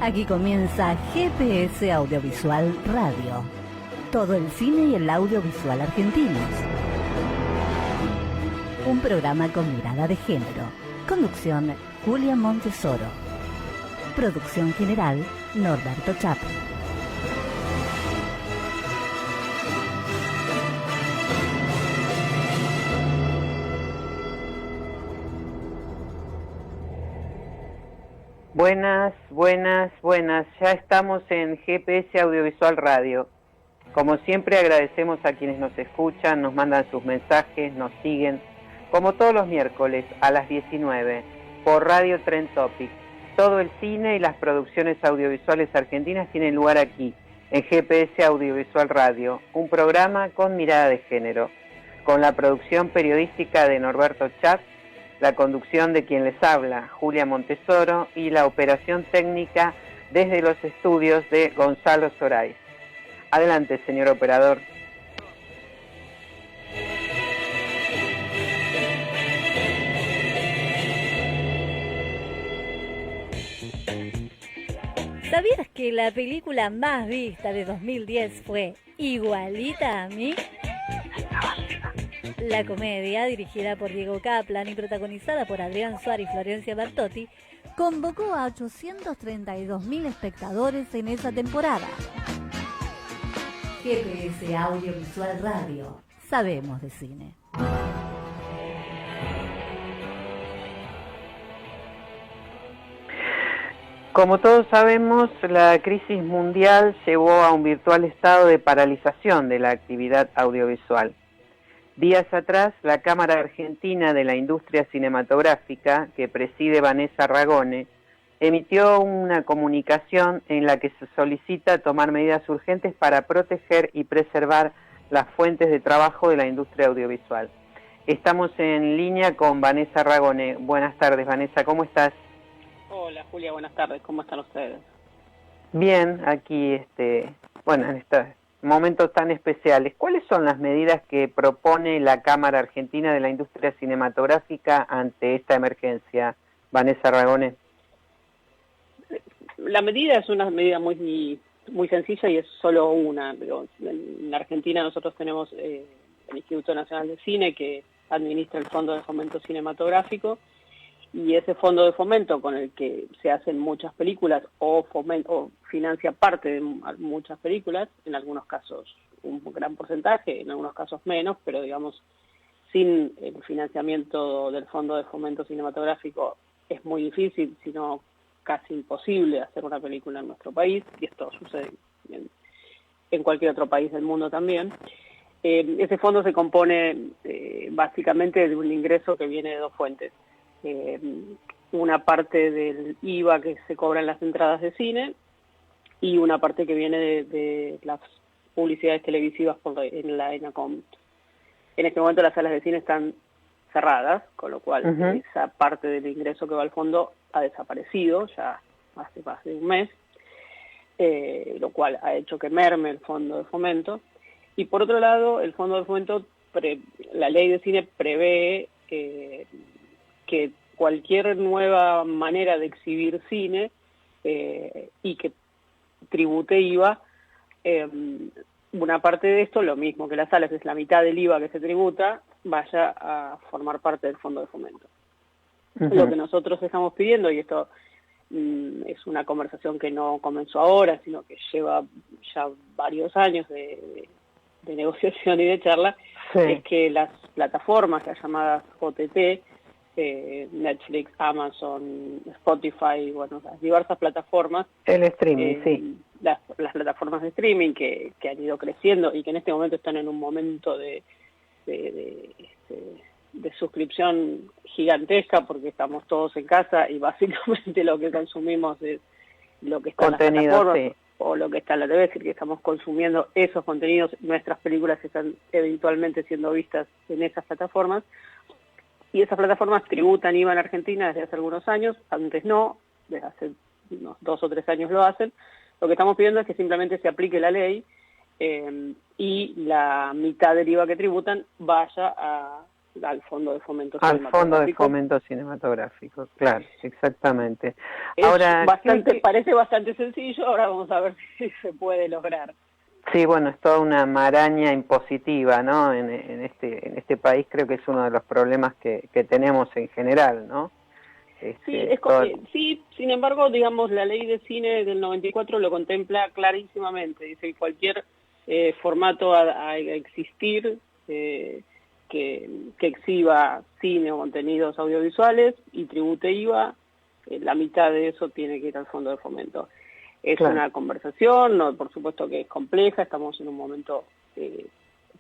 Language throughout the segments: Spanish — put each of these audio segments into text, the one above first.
Aquí comienza GPS Audiovisual Radio. Todo el cine y el audiovisual argentinos. Un programa con mirada de género. Conducción, Julia Montesoro. Producción general, Norberto Chapa. Buenas. Ya estamos en GPS Audiovisual Radio. Como siempre agradecemos a quienes nos escuchan, nos mandan sus mensajes, nos siguen, como todos los miércoles a las 19 por Radio Trend Topic. Todo el cine y las producciones audiovisuales argentinas tienen lugar aquí, en GPS Audiovisual Radio, un programa con mirada de género, con la producción periodística de Norberto Chat, la conducción de quien les habla, Julia Montesoro, y la operación técnica desde los estudios de Gonzalo Soray. Adelante, señor operador. ¿Sabías que la película más vista de 2010 fue Igualita a mí? La comedia, dirigida por Diego Kaplan y protagonizada por Adrián Suárez y Florencia Bertotti, convocó a 832.000 espectadores en esa temporada. GPS Audiovisual Radio. Sabemos de cine. Como todos sabemos, la crisis mundial llevó a un virtual estado de paralización de la actividad audiovisual. Días atrás, la Cámara Argentina de la Industria Cinematográfica, que preside Vanessa Ragone, emitió una comunicación en la que se solicita tomar medidas urgentes para proteger y preservar las fuentes de trabajo de la industria audiovisual. Estamos en línea con Vanessa Ragone. Buenas tardes, Vanessa, ¿cómo estás? Hola, Julia, buenas tardes. ¿Cómo están ustedes? Bien, aquí, en estos momentos tan especiales. ¿Cuáles son las medidas que propone la Cámara Argentina de la Industria Cinematográfica ante esta emergencia, Vanessa Ragone? La medida es una medida muy sencilla y es solo una. En Argentina nosotros tenemos el Instituto Nacional de Cine que administra el Fondo de Fomento Cinematográfico, y ese fondo de fomento con el que se hacen muchas películas o financia parte de muchas películas, en algunos casos un gran porcentaje, en algunos casos menos, pero digamos sin el financiamiento del Fondo de Fomento Cinematográfico es muy difícil, sino casi imposible hacer una película en nuestro país, y esto sucede en cualquier otro país del mundo también. Ese fondo se compone básicamente de un ingreso que viene de dos fuentes. Una parte del IVA que se cobra en las entradas de cine y una parte que viene de las publicidades televisivas en la ENACOM. En este momento las salas de cine están cerradas, con lo cual esa parte del ingreso que va al fondo ha desaparecido ya hace más de un mes, lo cual ha hecho que merme el fondo de fomento. Y por otro lado, el fondo de fomento, la ley de cine prevé que cualquier nueva manera de exhibir cine y que tribute IVA, una parte de esto, lo mismo que las salas, es la mitad del IVA que se tributa, vaya a formar parte del fondo de fomento. Lo que nosotros estamos pidiendo, y esto es una conversación que no comenzó ahora, sino que lleva ya varios años de negociación y de charla, es que las plataformas, las llamadas OTT, Netflix, Amazon, Spotify, las diversas plataformas. El streaming, las plataformas de streaming que han ido creciendo y que en este momento están en un momento de suscripción gigantesca porque estamos todos en casa y básicamente lo que consumimos es lo que está en las plataformas o lo que está en la TV, es decir, que estamos consumiendo esos contenidos, nuestras películas están eventualmente siendo vistas en esas plataformas. Y esas plataformas tributan IVA en Argentina desde hace algunos años, antes no, desde hace unos 2 o 3 años lo hacen. Lo que estamos pidiendo es que simplemente se aplique la ley y la mitad del IVA que tributan vaya a al Fondo de Fomento Al Fondo de Cinematográfico. Fomento Cinematográfico, claro, exactamente. Es Ahora, parece bastante sencillo, ahora vamos a ver si se puede lograr. sí, bueno, es toda una maraña impositiva, ¿no? En este país creo que es uno de los problemas que tenemos en general, ¿no? Sí, sin embargo, digamos, la ley de cine del 94 lo contempla clarísimamente. Dice que cualquier formato a existir que exhiba cine o contenidos audiovisuales y tribute IVA, la mitad de eso tiene que ir al Fondo de Fomento. Es una conversación, no, por supuesto que es compleja, estamos en un momento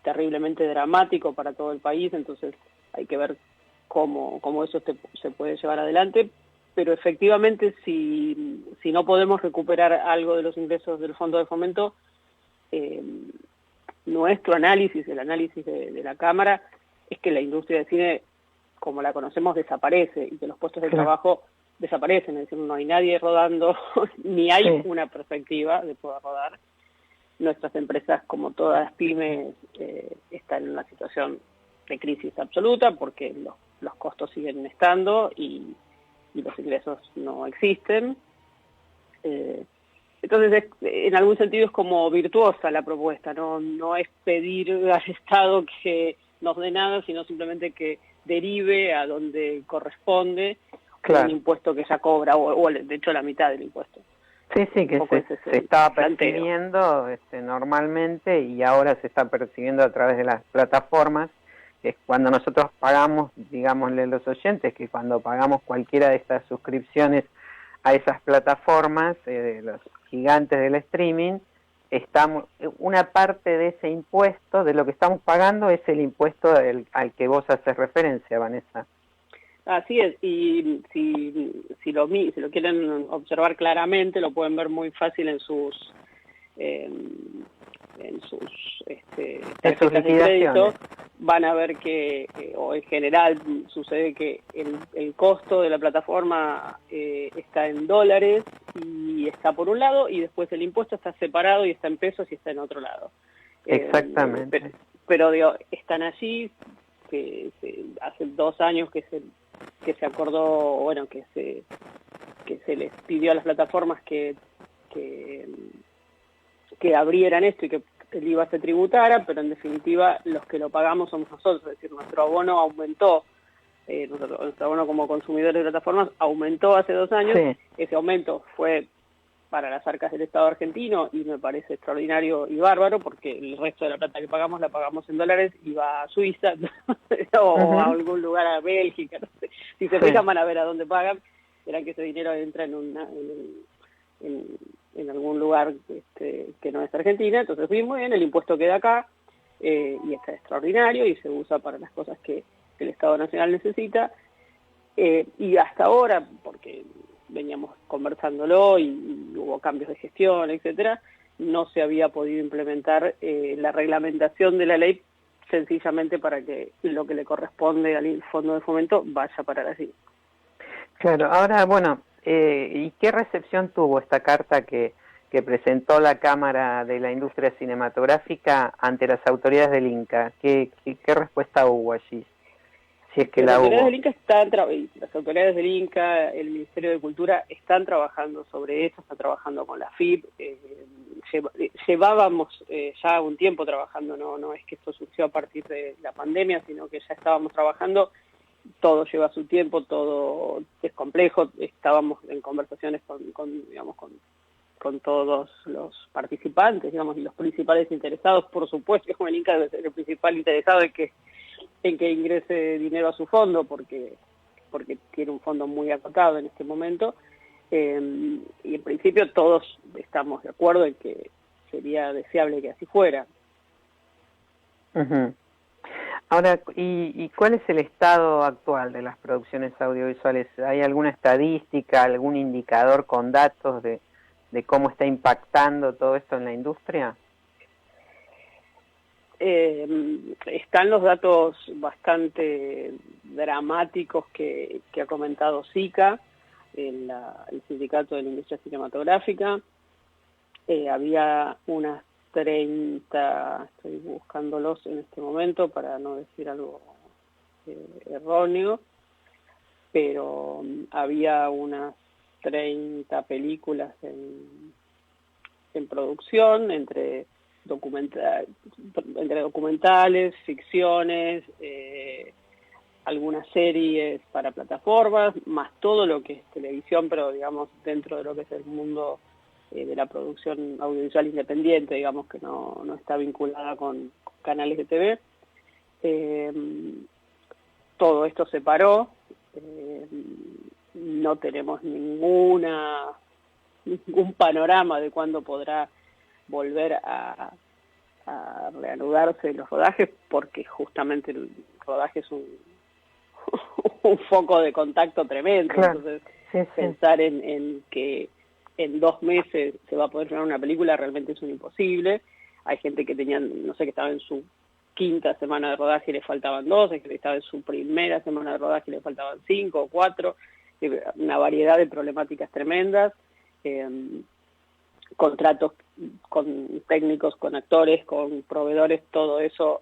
terriblemente dramático para todo el país, entonces hay que ver cómo eso se puede llevar adelante, pero efectivamente si no podemos recuperar algo de los ingresos del Fondo de Fomento, nuestro análisis, el análisis de la Cámara, es que la industria de cine, como la conocemos, desaparece y que los puestos de trabajo desaparecen, es decir, no hay nadie rodando, ni hay una perspectiva de poder rodar. Nuestras empresas, como todas las pymes, están en una situación de crisis absoluta porque los costos siguen estando y los ingresos no existen. Entonces, en algún sentido es como virtuosa la propuesta, no es pedir al Estado que nos dé nada, sino simplemente que derive a donde corresponde un impuesto que ya cobra, o de hecho la mitad del impuesto. Sí, que se estaba percibiendo normalmente y ahora se está percibiendo a través de las plataformas, que es cuando nosotros pagamos, digámosle a los oyentes, que cuando pagamos cualquiera de estas suscripciones a esas plataformas, de los gigantes del streaming, una parte de ese impuesto, de lo que estamos pagando, es el impuesto al que vos haces referencia, Vanessa. Así es, y si lo quieren observar claramente, lo pueden ver muy fácil en sus tarjetas de crédito. Van a ver que, o en general, sucede que el costo de la plataforma está en dólares y está por un lado, y después el impuesto está separado y está en pesos y está en otro lado. Exactamente. Pero digo, están allí, que hace 2 años que se acordó, bueno, que se les pidió a las plataformas que abrieran esto y que el IVA se tributara, pero en definitiva los que lo pagamos somos nosotros, es decir, nuestro abono aumentó, nuestro abono como consumidores de plataformas aumentó hace 2 años, ese aumento fue para las arcas del Estado argentino y me parece extraordinario y bárbaro porque el resto de la plata que pagamos la pagamos en dólares y va a Suiza o a algún lugar, a Bélgica, no sé. Si se fijan van a ver a dónde pagan, verán que ese dinero entra en algún lugar que no es Argentina, entonces muy bien, el impuesto queda acá y está extraordinario y se usa para las cosas que el Estado Nacional necesita, y hasta ahora, porque veníamos conversándolo y hubo cambios de gestión, etcétera, no se había podido implementar la reglamentación de la ley sencillamente para que lo que le corresponde al Fondo de Fomento vaya para allí. Claro, ahora, bueno, ¿y qué recepción tuvo esta carta que presentó la Cámara de la Industria Cinematográfica ante las autoridades del INCA? ¿Qué respuesta hubo allí? Si es que la hubo. Las autoridades del INCA, el Ministerio de Cultura están trabajando sobre eso, están trabajando con la FIP. Llevábamos ya un tiempo trabajando, no es que esto surgió a partir de la pandemia, sino que ya estábamos trabajando. Todo lleva su tiempo, todo es complejo. Estábamos en conversaciones con todos los participantes, digamos, y los principales interesados, por supuesto, como el INCA debe ser el principal interesado en que ingrese dinero a su fondo, porque tiene un fondo muy acotado en este momento, y en principio todos estamos de acuerdo en que sería deseable que así fuera. Uh-huh. Ahora, ¿y cuál es el estado actual de las producciones audiovisuales? ¿Hay alguna estadística, algún indicador con datos de cómo está impactando todo esto en la industria? Están los datos bastante dramáticos que ha comentado SICA, el Sindicato de la Industria Cinematográfica. Había unas 30, estoy buscándolos en este momento para no decir algo erróneo, pero había unas 30 películas en producción, entre documentales, ficciones, algunas series para plataformas, más todo lo que es televisión, pero digamos dentro de lo que es el mundo de la producción audiovisual independiente, digamos que no está vinculada con canales de TV. Todo esto se paró, no tenemos ningún panorama de cuándo podrá volver a reanudarse los rodajes, porque justamente el rodaje es un foco de contacto tremendo. Claro. Entonces pensar en que en 2 meses se va a poder filmar una película realmente es un imposible. Hay gente que tenía, no sé, que estaba en su 5ª semana de rodaje y le faltaban 2, hay gente que estaba en su 1ª semana de rodaje y le faltaban 5 o 4, una variedad de problemáticas tremendas, contratos con técnicos, con actores, con proveedores, todo eso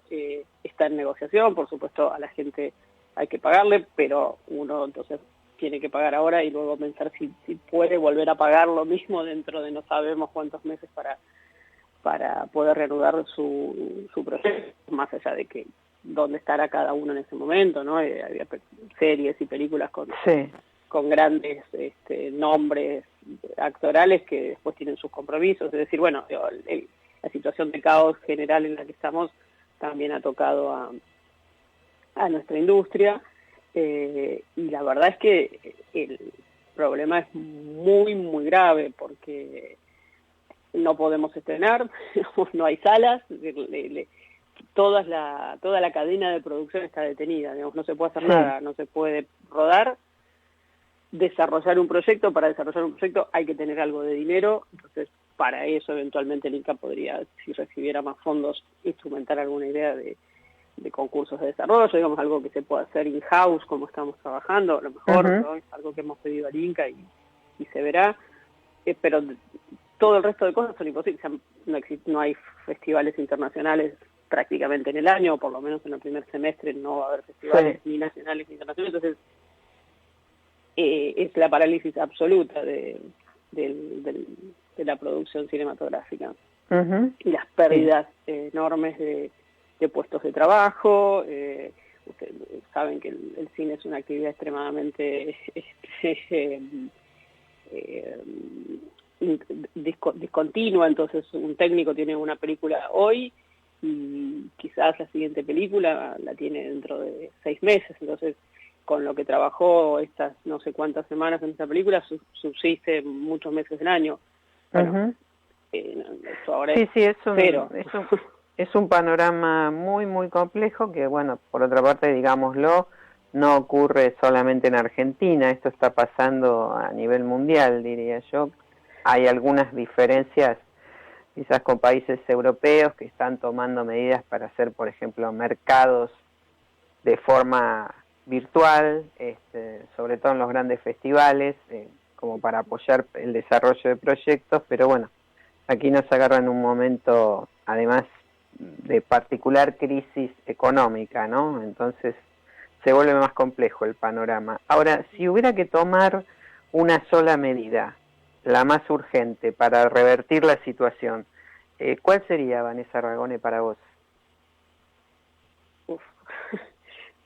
está en negociación. Por supuesto a la gente hay que pagarle, pero uno entonces tiene que pagar ahora y luego pensar si puede volver a pagar lo mismo dentro de no sabemos cuántos meses para poder reanudar su proyecto, más allá de que dónde estará cada uno en ese momento, ¿no? Había series y películas con grandes nombres actorales que después tienen sus compromisos. Es decir, bueno, la situación de caos general en la que estamos también ha tocado a nuestra industria, y la verdad es que el problema es muy, muy grave, porque no podemos estrenar, no hay salas, toda la cadena de producción está detenida, digamos, no se puede hacer nada, no se puede rodar, desarrollar un proyecto. Para desarrollar un proyecto hay que tener algo de dinero, entonces para eso eventualmente el Inca podría, si recibiera más fondos, instrumentar alguna idea de concursos de desarrollo, digamos, algo que se pueda hacer in-house como estamos trabajando, a lo mejor, ¿no? Es algo que hemos pedido al Inca y se verá, pero todo el resto de cosas son imposibles. O sea, no hay festivales internacionales prácticamente en el año, o por lo menos en el primer semestre no va a haber festivales ni nacionales ni internacionales, entonces es la parálisis absoluta de la producción cinematográfica. Y las pérdidas enormes de puestos de trabajo. Ustedes saben que el cine es una actividad extremadamente discontinua, entonces un técnico tiene una película hoy y quizás la siguiente película la tiene dentro de 6 meses, entonces con lo que trabajó estas no sé cuántas semanas en esta película subsiste muchos meses del año. Bueno, eso ahora es cero. Es un panorama muy, muy complejo que, bueno, por otra parte, digámoslo, no ocurre solamente en Argentina, esto está pasando a nivel mundial, diría yo. Hay algunas diferencias quizás con países europeos que están tomando medidas para hacer, por ejemplo, mercados de forma virtual, sobre todo en los grandes festivales, como para apoyar el desarrollo de proyectos, pero bueno, aquí nos agarra en un momento, además, de particular crisis económica, ¿no? Entonces se vuelve más complejo el panorama. Ahora, si hubiera que tomar una sola medida, la más urgente para revertir la situación, ¿cuál sería, Vanessa Ragone, para vos?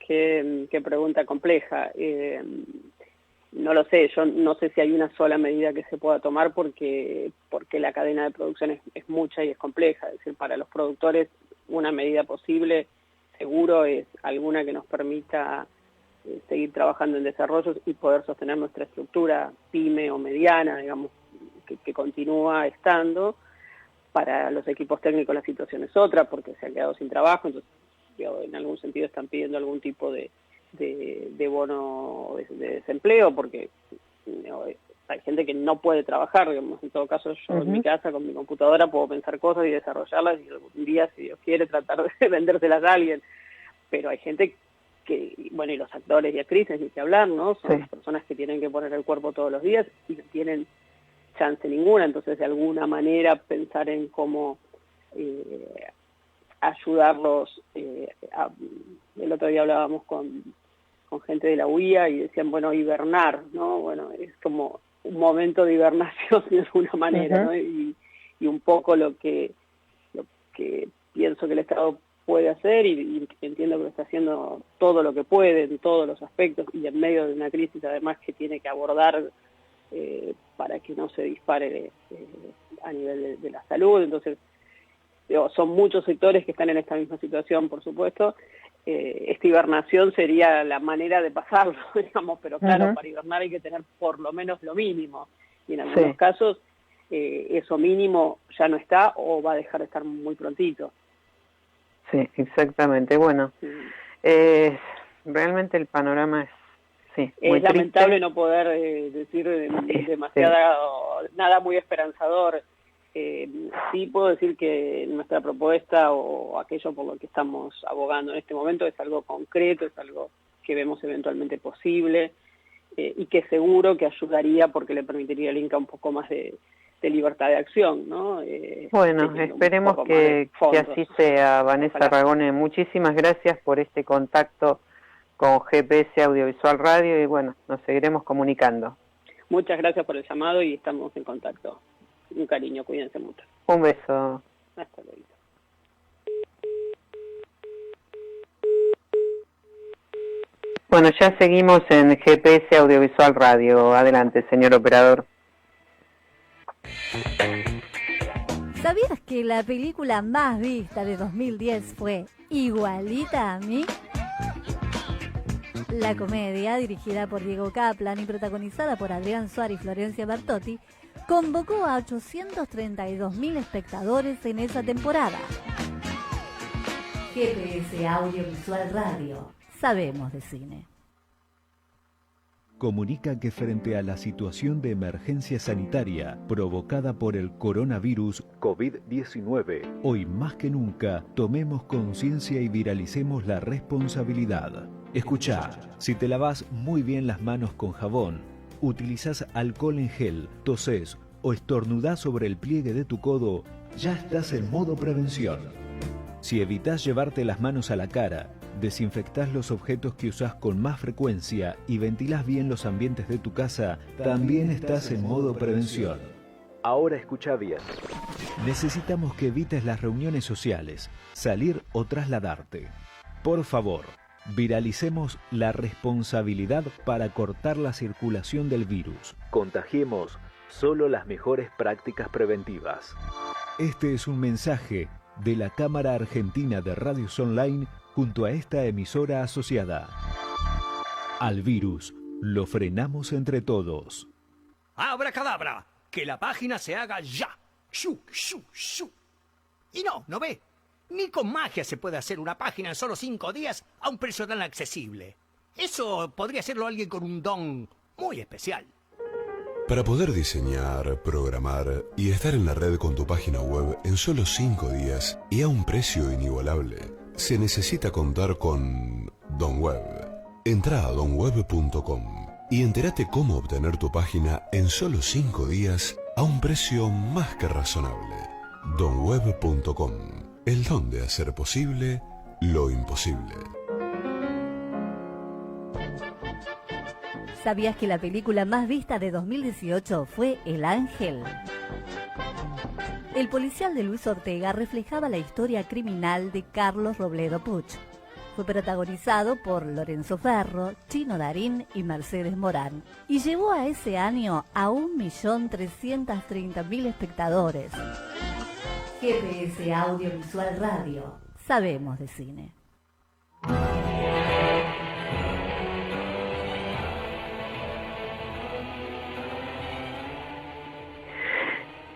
Qué pregunta compleja. No lo sé, yo no sé si hay una sola medida que se pueda tomar porque la cadena de producción es mucha y es compleja. Es decir, para los productores una medida posible seguro es alguna que nos permita seguir trabajando en desarrollos y poder sostener nuestra estructura pyme o mediana, digamos, que continúa estando. Para los equipos técnicos la situación es otra porque se han quedado sin trabajo, entonces en algún sentido están pidiendo algún tipo de bono de desempleo, porque hay gente que no puede trabajar, digamos. En todo caso yo en mi casa con mi computadora puedo pensar cosas y desarrollarlas y algún día, si Dios quiere, tratar de vendérselas a alguien, pero hay gente que, bueno, y los actores y actrices, ni que hablar, ¿no? Son las personas que tienen que poner el cuerpo todos los días y no tienen chance ninguna, entonces de alguna manera pensar en cómo ayudarlos. El otro día hablábamos con gente de la UIA y decían, bueno, hibernar, ¿no? Bueno, es como un momento de hibernación de alguna manera, ¿no? Y un poco lo que pienso que el Estado puede hacer y entiendo que lo está haciendo todo lo que puede en todos los aspectos y en medio de una crisis además que tiene que abordar para que no se dispare a nivel de la salud. Entonces, son muchos sectores que están en esta misma situación, por supuesto. Esta hibernación sería la manera de pasarlo, digamos, pero claro, para hibernar hay que tener por lo menos lo mínimo. Y en algunos casos eso mínimo ya no está o va a dejar de estar muy prontito. Sí, exactamente. Bueno, realmente el panorama es muy lamentable triste. No poder decir nada muy esperanzador. Sí puedo decir que nuestra propuesta o aquello por lo que estamos abogando en este momento es algo concreto, es algo que vemos eventualmente posible y que seguro que ayudaría porque le permitiría al Inca un poco más de libertad de acción, ¿no? Bueno, esperemos que así sea, Vanessa Ragone. Muchísimas gracias por este contacto con GPS Audiovisual Radio y bueno, nos seguiremos comunicando. Muchas gracias por el llamado y estamos en contacto. Un cariño, cuídense mucho. Un beso. Hasta luego. Bueno, ya seguimos en GPS Audiovisual Radio. Adelante, señor operador. ¿Sabías que la película más vista de 2010 fue Igualita a mí? La comedia, dirigida por Diego Kaplan y protagonizada por Adrián Suárez y Florencia Bertotti, convocó a 832.000 espectadores en esa temporada. GPS Audiovisual Radio. Sabemos de cine. Comunica que frente a la situación de emergencia sanitaria provocada por el coronavirus COVID-19, hoy más que nunca tomemos conciencia y viralicemos la responsabilidad. Escuchá, si te lavas muy bien las manos con jabón, utilizás alcohol en gel, tosés o estornudás sobre el pliegue de tu codo, ya estás en modo prevención. Si evitás llevarte las manos a la cara, desinfectás los objetos que usás con más frecuencia y ventilás bien los ambientes de tu casa, también estás en modo prevención. Ahora escucha bien. Necesitamos que evites las reuniones sociales, salir o trasladarte. Por favor, viralicemos la responsabilidad para cortar la circulación del virus. Contagiemos solo las mejores prácticas preventivas. Este es un mensaje de la Cámara Argentina de Radios Online junto a esta emisora asociada. Al virus lo frenamos entre todos. ¡Abracadabra! ¡Que la página se haga ya! ¡Shu, shu, shu! Y no ve. Ni con magia se puede hacer una página en solo 5 días a un precio tan accesible. Eso podría hacerlo alguien con un don muy especial. Para poder diseñar, programar y estar en la red con tu página web en solo 5 días y a un precio inigualable, se necesita contar con DonWeb. Entra a donweb.com y entérate cómo obtener tu página en solo 5 días a un precio más que razonable. donweb.com. El don de hacer posible lo imposible. ¿Sabías que la película más vista de 2018 fue El Ángel? El policial de Luis Ortega reflejaba la historia criminal de Carlos Robledo Puch. Fue protagonizado por Lorenzo Ferro, Chino Darín y Mercedes Morán, y llevó a ese año a 1.330.000 espectadores. GPS Audiovisual Radio. Sabemos de cine.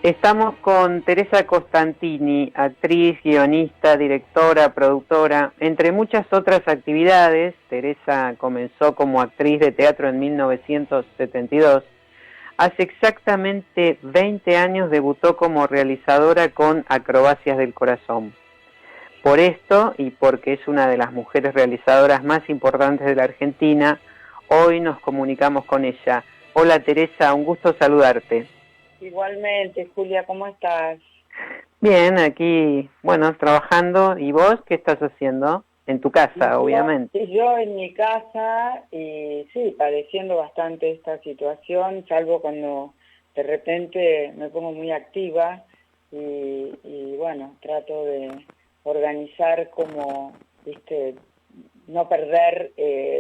Estamos con Teresa Costantini, actriz, guionista, directora, productora, entre muchas otras actividades. Teresa comenzó como actriz de teatro en 1972. Hace exactamente 20 años debutó como realizadora con Acrobacias del Corazón. Por esto, y porque es una de las mujeres realizadoras más importantes de la Argentina, hoy nos comunicamos con ella. Hola Teresa, un gusto saludarte. Igualmente, Julia, ¿cómo estás? Bien, aquí, bueno, trabajando. ¿Y vos qué estás haciendo? En tu casa, obviamente. Yo en mi casa, y sí, padeciendo bastante esta situación, salvo cuando de repente me pongo muy activa y bueno, trato de organizar como, viste, no perder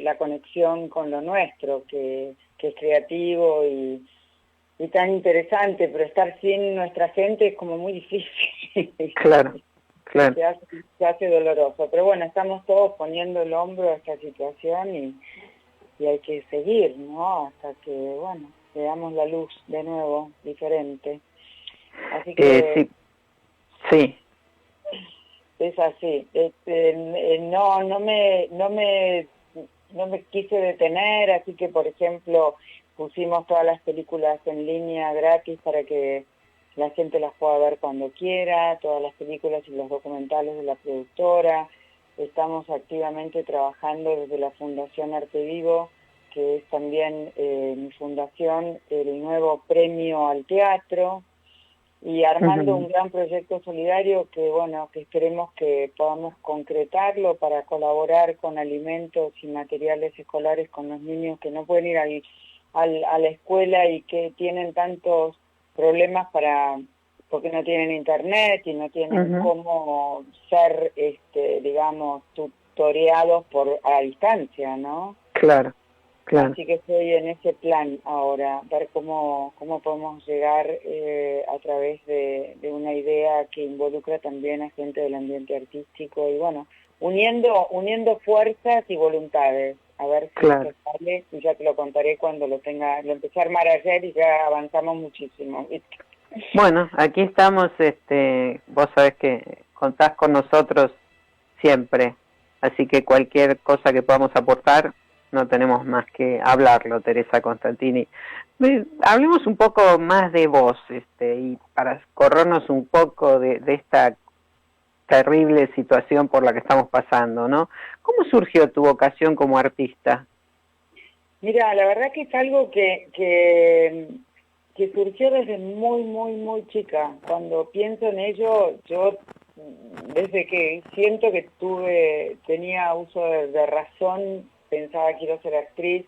la conexión con lo nuestro, que es creativo y tan interesante, pero estar sin nuestra gente es como muy difícil. Claro. Se hace doloroso, pero bueno, estamos todos poniendo el hombro a esta situación y hay que seguir, ¿no? Hasta que, bueno, veamos la luz de nuevo, diferente. Así que... sí. Es así. No me quise detener, así que, por ejemplo, pusimos todas las películas en línea gratis para que la gente las pueda ver cuando quiera, todas las películas y los documentales de la productora. Estamos activamente trabajando desde la Fundación Arte Vivo, que es también mi fundación, el nuevo premio al teatro, y armando un gran proyecto solidario que, bueno, que esperemos que podamos concretarlo para colaborar con alimentos y materiales escolares con los niños que no pueden ir a la escuela y que tienen tantos problemas porque no tienen internet y no tienen cómo ser, digamos, tutoreados a distancia, ¿no? Claro. Así que estoy en ese plan ahora, ver cómo podemos llegar a través de una idea que involucra también a gente del ambiente artístico y bueno, uniendo fuerzas y voluntades. A ver si esto sale, y ya te lo contaré cuando lo empecé a armar ayer y ya avanzamos muchísimo, ¿viste? Bueno, aquí estamos, vos sabés que contás con nosotros siempre, así que cualquier cosa que podamos aportar, no tenemos más que hablarlo, Teresa Constantini. Hablemos un poco más de vos, y para corrernos un poco de esta terrible situación por la que estamos pasando, ¿no? ¿Cómo surgió tu vocación como artista? Mira, la verdad que es algo que surgió desde muy, muy, muy chica. Cuando pienso en ello, yo desde que siento que tenía uso de razón, pensaba que quiero ser actriz.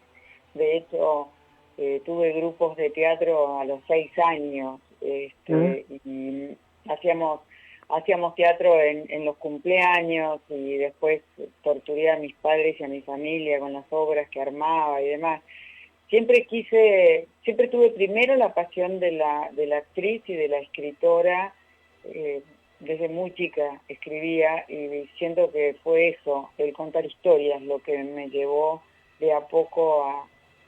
De hecho, tuve grupos de teatro a los 6 años y hacíamos teatro en los cumpleaños y después torturé a mis padres y a mi familia con las obras que armaba y demás. Siempre tuve primero la pasión de la actriz y de la escritora. Desde muy chica escribía y siento que fue eso, el contar historias, lo que me llevó de a poco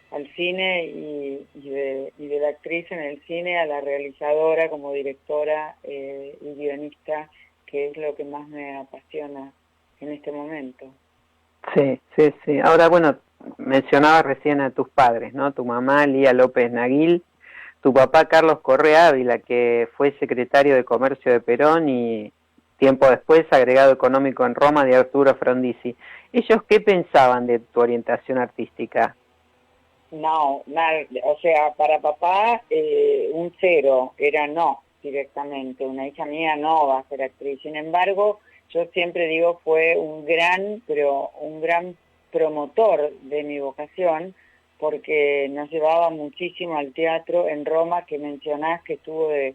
al cine y de la actriz en el cine a la realizadora como directora y guionista, que es lo que más me apasiona en este momento. Sí. Ahora, bueno, mencionabas recién a tus padres, ¿no? Tu mamá, Lía López Naguil, tu papá, Carlos Correa Ávila, que fue secretario de Comercio de Perón y tiempo después agregado económico en Roma de Arturo Frondizi. ¿Ellos qué pensaban de tu orientación artística? No, nada, o sea, para papá un 0, era no, directamente. Una hija mía no va a ser actriz. Sin embargo, yo siempre digo, fue un gran promotor de mi vocación, porque nos llevaba muchísimo al teatro en Roma, que mencionás que estuvo de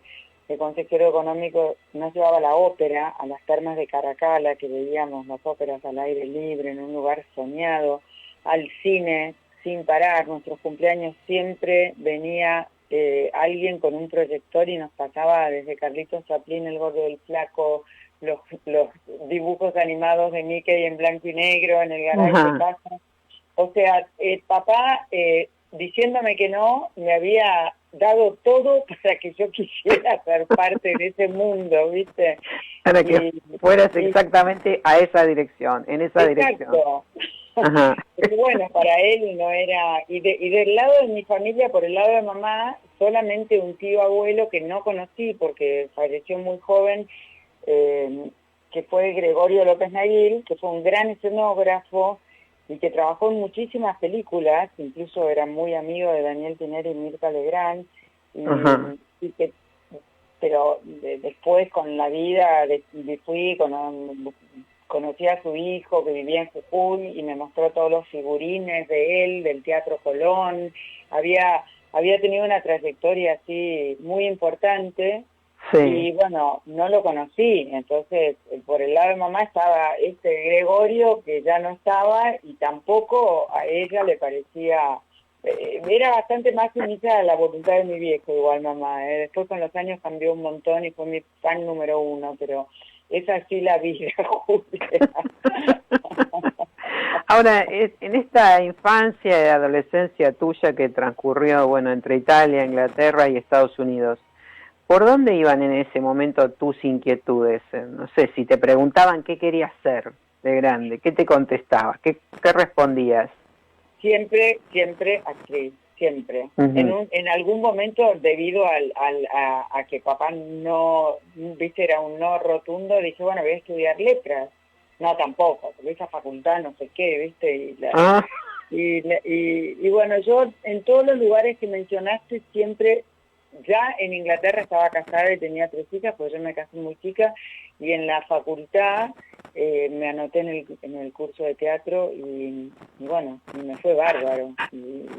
consejero económico. Nos llevaba a la ópera, a las termas de Caracalla, que veíamos las óperas al aire libre, en un lugar soñado, al cine, sin parar. Nuestros cumpleaños siempre venía alguien con un proyector y nos pasaba desde Carlitos Chaplin, El Gordo del Flaco, los dibujos animados de Mickey en blanco y negro en el garaje de casa. O sea, papá, diciéndome que no, me había dado todo para que yo quisiera ser parte de ese mundo, ¿viste? Para que fueras exactamente a esa dirección, en esa dirección. Ajá. Pero bueno, para él no era... Y del lado de mi familia, por el lado de mamá, solamente un tío abuelo que no conocí porque falleció muy joven, que fue Gregorio López Naguil, que fue un gran escenógrafo y que trabajó en muchísimas películas, incluso era muy amigo de Daniel Pinero y Mirta Legrand, y que pero después con la vida conocí a su hijo que vivía en Jujuy y me mostró todos los figurines de él, del Teatro Colón. Había tenido una trayectoria así muy importante. Sí. Y bueno, no lo conocí, entonces por el lado de mamá estaba Gregorio, que ya no estaba, y tampoco a ella le parecía, era bastante más sumisa a la voluntad de mi viejo, igual mamá, después con los años cambió un montón y fue mi fan número 1, pero es así la vida, Julia. Ahora, en esta infancia y adolescencia tuya que transcurrió, bueno, entre Italia, Inglaterra y Estados Unidos, ¿por dónde iban en ese momento tus inquietudes? No sé, si te preguntaban qué querías ser de grande, ¿qué te contestabas? ¿Qué respondías? Siempre actriz, siempre. Uh-huh. En algún momento, debido a que papá no, viste, era un no rotundo, dije, bueno, voy a estudiar letras. No, tampoco, porque esa facultad no sé qué, viste, y bueno, yo en todos los lugares que mencionaste siempre. Ya en Inglaterra estaba casada y tenía 3 hijas, pues yo me casé muy chica, y en la facultad me anoté en el curso de teatro y bueno, me fue bárbaro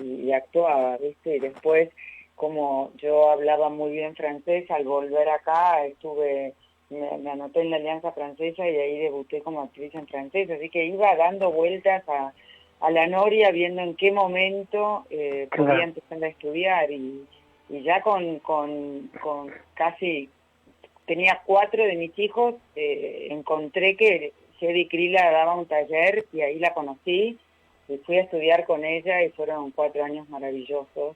y actuaba, ¿viste? Y después, como yo hablaba muy bien francés, al volver acá me anoté en la Alianza Francesa y ahí debuté como actriz en francés, así que iba dando vueltas a la noria viendo en qué momento podía empezar a estudiar y ya con casi, tenía 4 de mis hijos, encontré que Hedy Krila daba un taller y ahí la conocí y fui a estudiar con ella y fueron 4 años maravillosos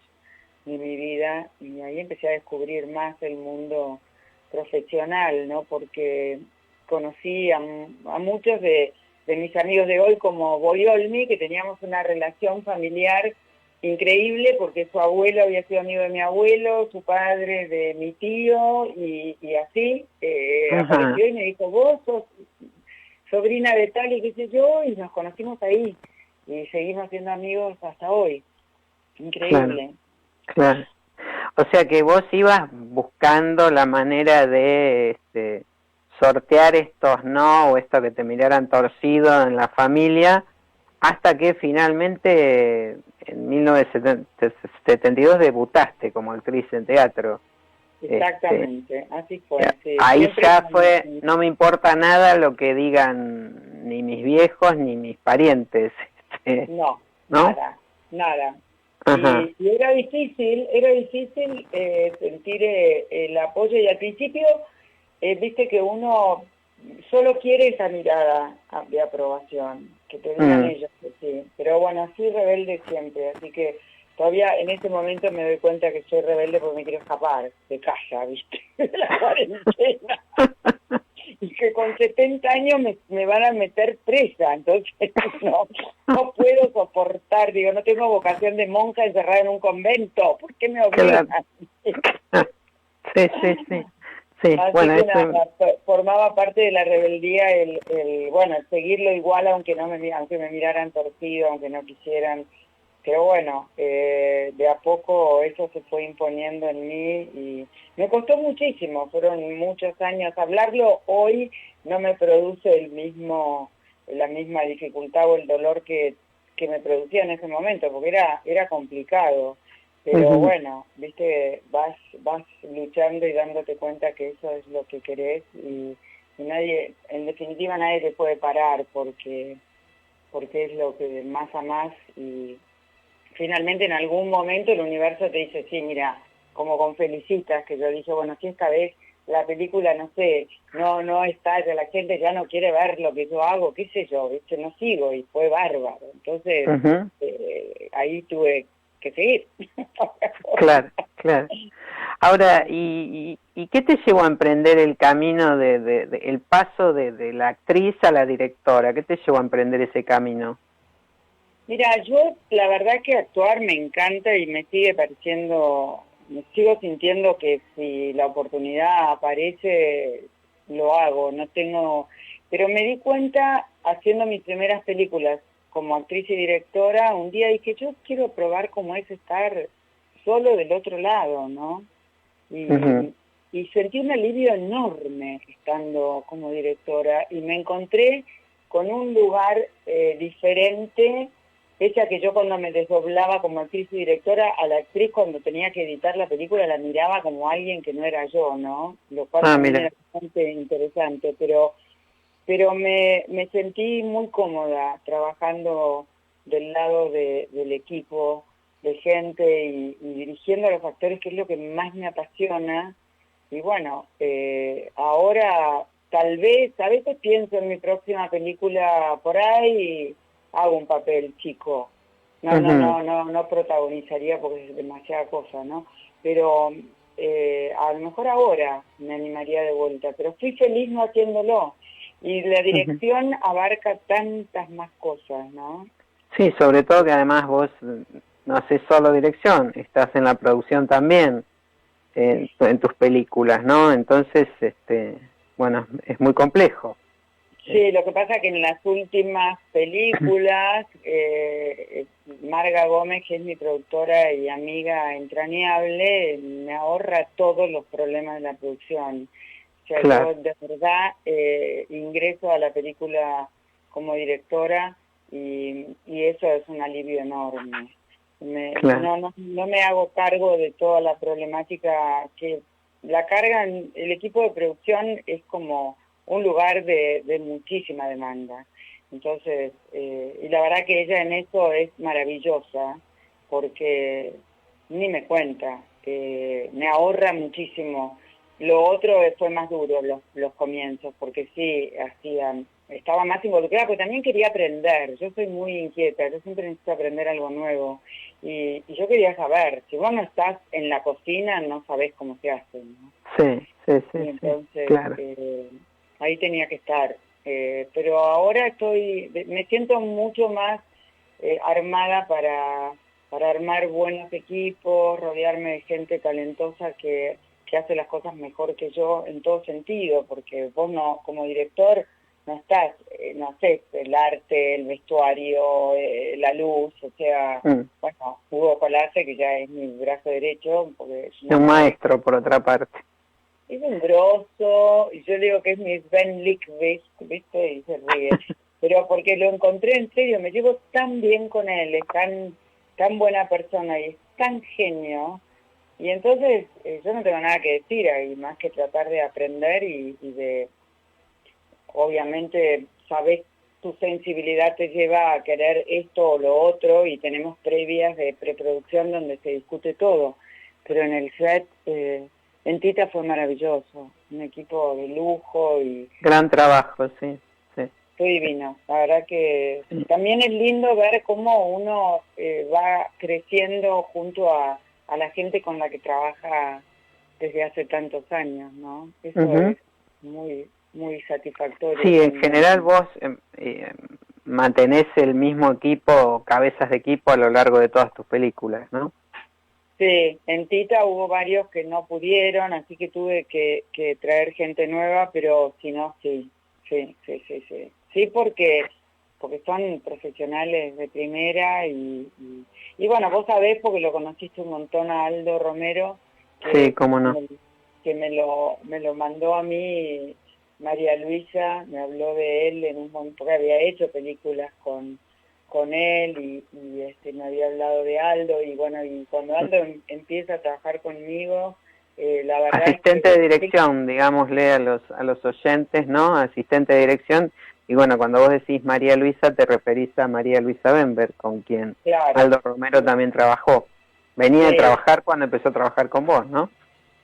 de mi vida y ahí empecé a descubrir más el mundo profesional, ¿no? Porque conocí a muchos de mis amigos de hoy como Boyolmi, que teníamos una relación familiar increíble porque su abuelo había sido amigo de mi abuelo, su padre de mi tío y así apareció y me dijo, vos sos sobrina de tal y qué sé yo, y nos conocimos ahí y seguimos siendo amigos hasta hoy. Increíble. Claro. O sea que vos ibas buscando la manera de sortear estos no o esto que te miraran torcido en la familia hasta que finalmente en 1972 debutaste como actriz en teatro. Exactamente, así fue. Sí. Ahí Siempre ya fue, no me importa nada lo que digan ni mis viejos ni mis parientes. No, ¿no? Nada. Y era difícil sentir el apoyo y al principio, viste que uno solo quiere esa mirada de aprobación, que te digan ellos que sí, pero bueno, así rebelde siempre, así que todavía en este momento me doy cuenta que soy rebelde porque me quiero escapar de casa, viste, de la cuarentena, y que con 70 años me van a meter presa, entonces no puedo soportar, digo, no tengo vocación de monja encerrada en un convento, ¿por qué me obligan? Sí. Sí, así bueno, que nada, formaba parte de la rebeldía el seguirlo igual aunque me miraran torcido, aunque no quisieran, pero bueno, de a poco eso se fue imponiendo en mí y me costó muchísimo, fueron muchos años. Hablarlo hoy no me produce la misma dificultad o el dolor que me producía en ese momento, porque era complicado. Pero bueno, viste, vas luchando y dándote cuenta que eso es lo que querés y nadie, en definitiva nadie te puede parar porque es lo que más amás y finalmente en algún momento el universo te dice, sí, mira, como con Felicitas, que yo dije, bueno, si esta vez la película, no sé, no estalla, la gente ya no quiere ver lo que yo hago, qué sé yo, viste, no sigo y fue bárbaro. Entonces, ahí tuve que seguir. Claro. Ahora, ¿y qué te llevó a emprender el camino el paso de la actriz a la directora? ¿Qué te llevó a emprender ese camino? Mira, yo la verdad que actuar me encanta y me sigo sintiendo que si la oportunidad aparece, lo hago, pero me di cuenta haciendo mis primeras películas como actriz y directora, un día dije, yo quiero probar cómo es estar solo del otro lado, ¿no? Y y sentí un alivio enorme estando como directora y me encontré con un lugar diferente, pese a que yo cuando me desdoblaba como actriz y directora, a la actriz cuando tenía que editar la película la miraba como alguien que no era yo, ¿no? Lo cual también era bastante interesante, pero me sentí muy cómoda trabajando del lado del equipo, de gente y dirigiendo a los actores, que es lo que más me apasiona. Y bueno, ahora tal vez, a veces pienso en mi próxima película por ahí y hago un papel chico. No protagonizaría porque es demasiada cosa, ¿no? Pero a lo mejor ahora me animaría de vuelta, pero fui feliz no haciéndolo. Y la dirección abarca tantas más cosas, ¿no? Sí, sobre todo que además vos no haces solo dirección, estás en la producción también, en tus películas, ¿no? Entonces, bueno, es muy complejo. Sí, lo que pasa es que en las últimas películas, Marga Gómez, que es mi productora y amiga entrañable, me ahorra todos los problemas de la producción. O sea, claro. Yo de verdad ingreso a la película como directora y eso es un alivio enorme. Claro. No me hago cargo de toda la problemática que la carga. El equipo de producción es como un lugar de muchísima demanda. Entonces, y la verdad que ella en eso es maravillosa, porque ni me cuenta, me ahorra muchísimo. Lo otro fue más duro, los comienzos, porque sí, estaba más involucrada, pero también quería aprender. Yo soy muy inquieta, yo siempre necesito aprender algo nuevo. Y yo quería saber, si vos no estás en la cocina, no sabés cómo se hace, ¿no? Sí. Y entonces, claro. Ahí tenía que estar. Pero ahora me siento mucho más armada para armar buenos equipos, rodearme de gente talentosa que hace las cosas mejor que yo en todo sentido, porque vos no, como director, no estás, no sé, el arte, el vestuario, la luz, o sea, bueno, Hugo Colace, que ya es mi brazo derecho, porque es un maestro, por otra parte. Es un grosso, y yo digo que es mi Sven Lickvist, ¿viste? Y se ríe. Pero porque lo encontré en serio, me llevo tan bien con él, es tan buena persona y es tan genio. Y entonces yo no tengo nada que decir ahí, más que tratar de aprender y de, obviamente, sabés, tu sensibilidad te lleva a querer esto o lo otro y tenemos previas de preproducción donde se discute todo. Pero en el set, en Tita fue maravilloso, un equipo de lujo y... Gran trabajo, sí. Fue divino, la verdad que también es lindo ver cómo uno va creciendo junto a la gente con la que trabaja desde hace tantos años, ¿no? Eso es muy, muy satisfactorio. Sí, en general vos mantenés el mismo equipo, cabezas de equipo a lo largo de todas tus películas, ¿no? Sí, en Tita hubo varios que no pudieron, así que tuve que traer gente nueva, pero si no, sí. Sí, porque son profesionales de primera y bueno, vos sabés porque lo conociste un montón a Aldo Romero, sí, cómo no, que me lo mandó a mí María Luisa, me habló de él en un momento, porque había hecho películas con él y me había hablado de Aldo y bueno, y cuando Aldo empieza a trabajar conmigo, la verdad asistente de dirección, digámosle a los oyentes, ¿no? Asistente de dirección. Y bueno, cuando vos decís María Luisa, te referís a María Luisa Bember, con quien Aldo Romero también trabajó. Venía de trabajar cuando empezó a trabajar con vos, ¿no?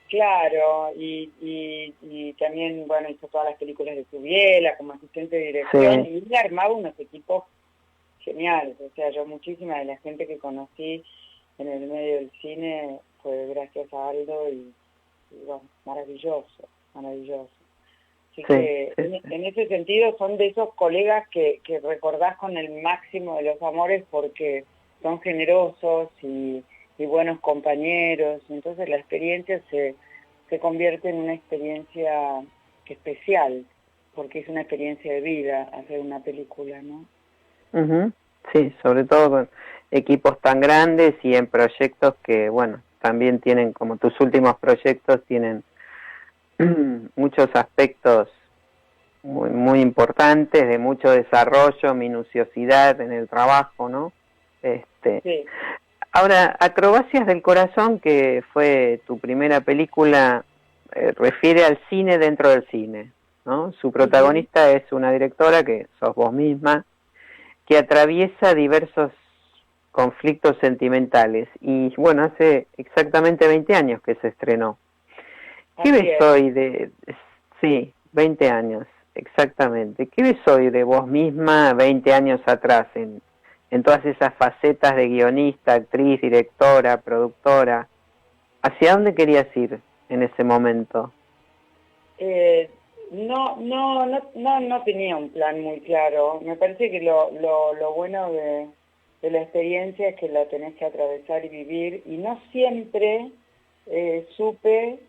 Claro, y también, bueno, hizo todas las películas de Subiela como asistente de dirección, y él armaba unos equipos geniales. O sea, yo muchísima de la gente que conocí en el medio del cine fue gracias a Aldo y bueno, maravilloso. Así que en ese sentido son de esos colegas que recordás con el máximo de los amores porque son generosos y buenos compañeros. Entonces la experiencia se convierte en una experiencia especial, porque es una experiencia de vida hacer una película, ¿no? Sí, sobre todo con equipos tan grandes y en proyectos que, bueno, también tienen, como tus últimos proyectos, tienen muchos aspectos muy, muy importantes, de mucho desarrollo, minuciosidad en el trabajo, ¿no? Sí. Ahora, Acrobacias del Corazón, que fue tu primera película, refiere al cine dentro del cine, ¿no? Su protagonista es una directora, que sos vos misma, que atraviesa diversos conflictos sentimentales. Y bueno, hace exactamente 20 años que se estrenó. ¿Qué ves hoy de...? Sí, 20 años, exactamente. ¿Qué ves hoy de vos misma 20 años atrás en todas esas facetas de guionista, actriz, directora, productora? ¿Hacia dónde querías ir en ese momento? No tenía un plan muy claro. Me parece que lo bueno de la experiencia es que la tenés que atravesar y vivir, y no siempre supe,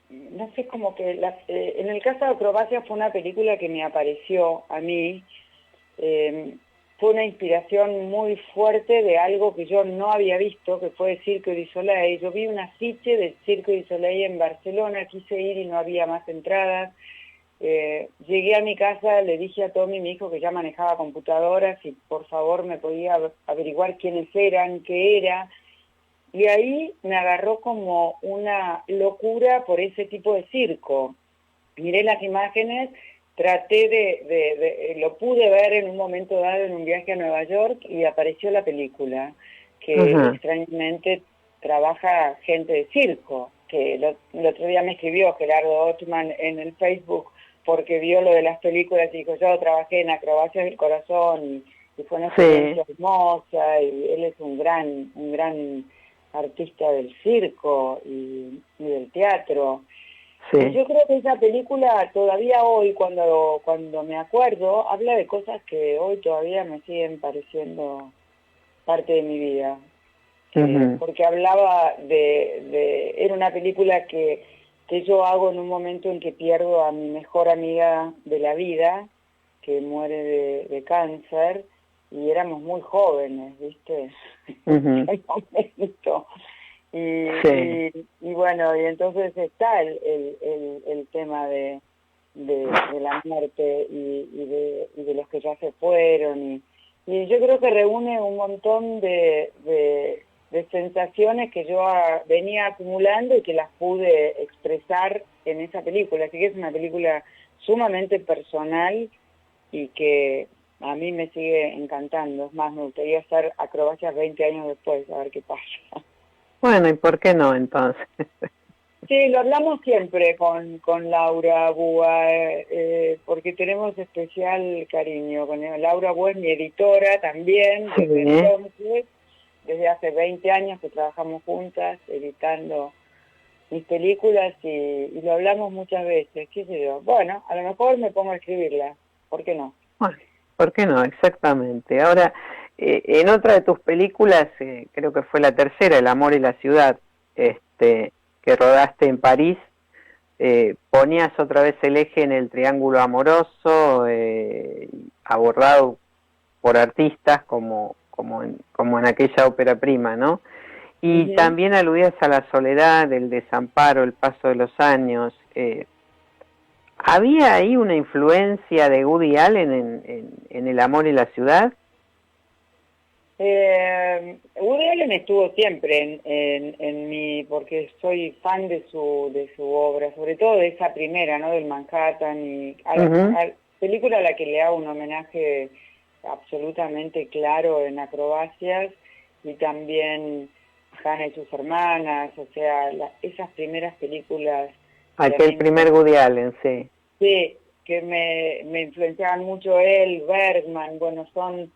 no sé, como que en el caso de Acrobacia fue una película que me apareció a mí, fue una inspiración muy fuerte de algo que yo no había visto, que fue Cirque du Soleil. Yo vi un afiche del Cirque du Soleil en Barcelona, quise ir y no había más entradas. Llegué a mi casa, le dije a Tommy, mi hijo, que ya manejaba computadoras, y por favor me podía averiguar quiénes eran, qué era. Y ahí me agarró como una locura por ese tipo de circo. Miré las imágenes, traté lo pude ver en un momento dado en un viaje a Nueva York, y apareció la película, que extrañamente trabaja gente de circo, que el otro día me escribió Gerardo Ottman en el Facebook, porque vio lo de las películas y dijo, yo trabajé en Acrobacias del Corazón, y fue una experiencia hermosa, y él es un gran artista del circo y del teatro. Sí. Y yo creo que esa película todavía hoy, cuando me acuerdo, habla de cosas que hoy todavía me siguen pareciendo parte de mi vida. Porque hablaba era una película que yo hago en un momento en que pierdo a mi mejor amiga de la vida, que muere de cáncer, y éramos muy jóvenes, ¿viste? En el momento. Y bueno, y entonces está el tema de la muerte y de los que ya se fueron, y yo creo que reúne un montón de sensaciones que yo venía acumulando y que las pude expresar en esa película. Así que es una película sumamente personal y que a mí me sigue encantando. Es más, me gustaría hacer Acrobacias 20 años después, a ver qué pasa. Bueno, ¿y por qué no entonces? Sí, lo hablamos siempre con Laura Búa, porque tenemos especial cariño con ella. Laura Búa es mi editora también, desde hace 20 años que trabajamos juntas, editando mis películas, y lo hablamos muchas veces, qué sé yo. Bueno, a lo mejor me pongo a escribirla, ¿por qué no? Bueno, ¿por qué no? Exactamente. Ahora, en otra de tus películas, creo que fue la tercera, El amor y la ciudad, que rodaste en París, ponías otra vez el eje en el triángulo amoroso, abordado por artistas como en aquella ópera prima, ¿no? Y también aludías a la soledad, el desamparo, el paso de los años. ¿Había ahí una influencia de Woody Allen en El amor y la ciudad? Woody Allen estuvo siempre en mi, porque soy fan de su obra, sobre todo de esa primera, ¿no? Del Manhattan, y a la película a la que le hago un homenaje absolutamente claro en Acrobacias, y también Hannah y sus hermanas, o sea, esas primeras películas. Aquel primer Woody Allen, sí. Sí, que me influenciaban mucho él, Bergman, bueno, son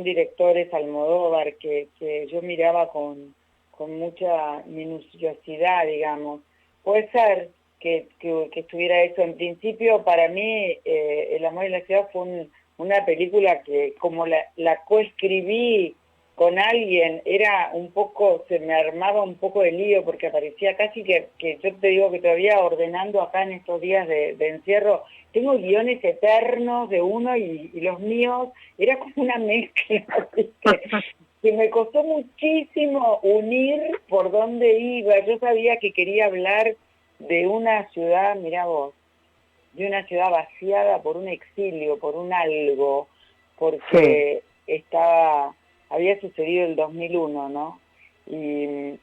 directores, Almodóvar, que yo miraba con mucha minuciosidad, digamos. Puede ser que estuviera eso. En principio, para mí, El amor y la ciudad fue una película que, como la coescribí con alguien, era un poco, se me armaba un poco de lío, porque aparecía casi que yo te digo que todavía ordenando acá en estos días de encierro, tengo guiones eternos de uno y los míos, era como una mezcla, que me costó muchísimo unir por dónde iba. Yo sabía que quería hablar de una ciudad, mirá vos, de una ciudad vaciada por un exilio, por un algo, porque había sucedido el 2001, ¿no? Y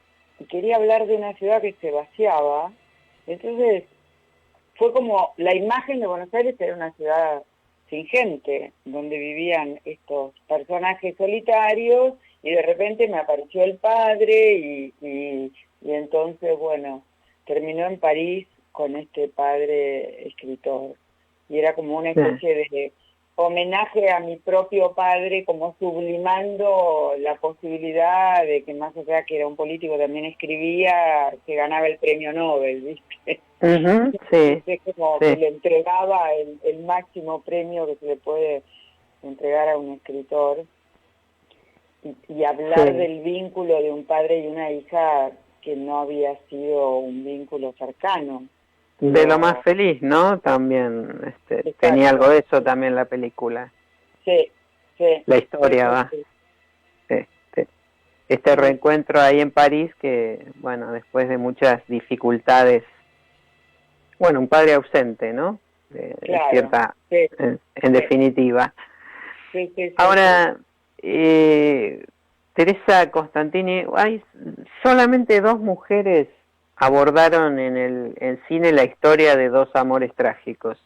quería hablar de una ciudad que se vaciaba. Entonces fue como la imagen de Buenos Aires era una ciudad sin gente, donde vivían estos personajes solitarios, y de repente me apareció el padre y entonces, bueno, terminó en París con este padre escritor. Y era como una especie de homenaje a mi propio padre, como sublimando la posibilidad de que más allá que era un político también escribía, que ganaba el premio Nobel, ¿viste? Sí, Es como que le entregaba el máximo premio que se le puede entregar a un escritor, y hablar del vínculo de un padre y una hija que no había sido un vínculo cercano. De lo más feliz, ¿no? También tenía algo de eso también la película. Sí. La historia va. Este reencuentro ahí en París que, bueno, después de muchas dificultades, bueno, un padre ausente, ¿no? Claro, en definitiva. Sí. Ahora, Teresa Constantini, hay solamente 2 mujeres abordaron en el cine la historia de 2 amores trágicos.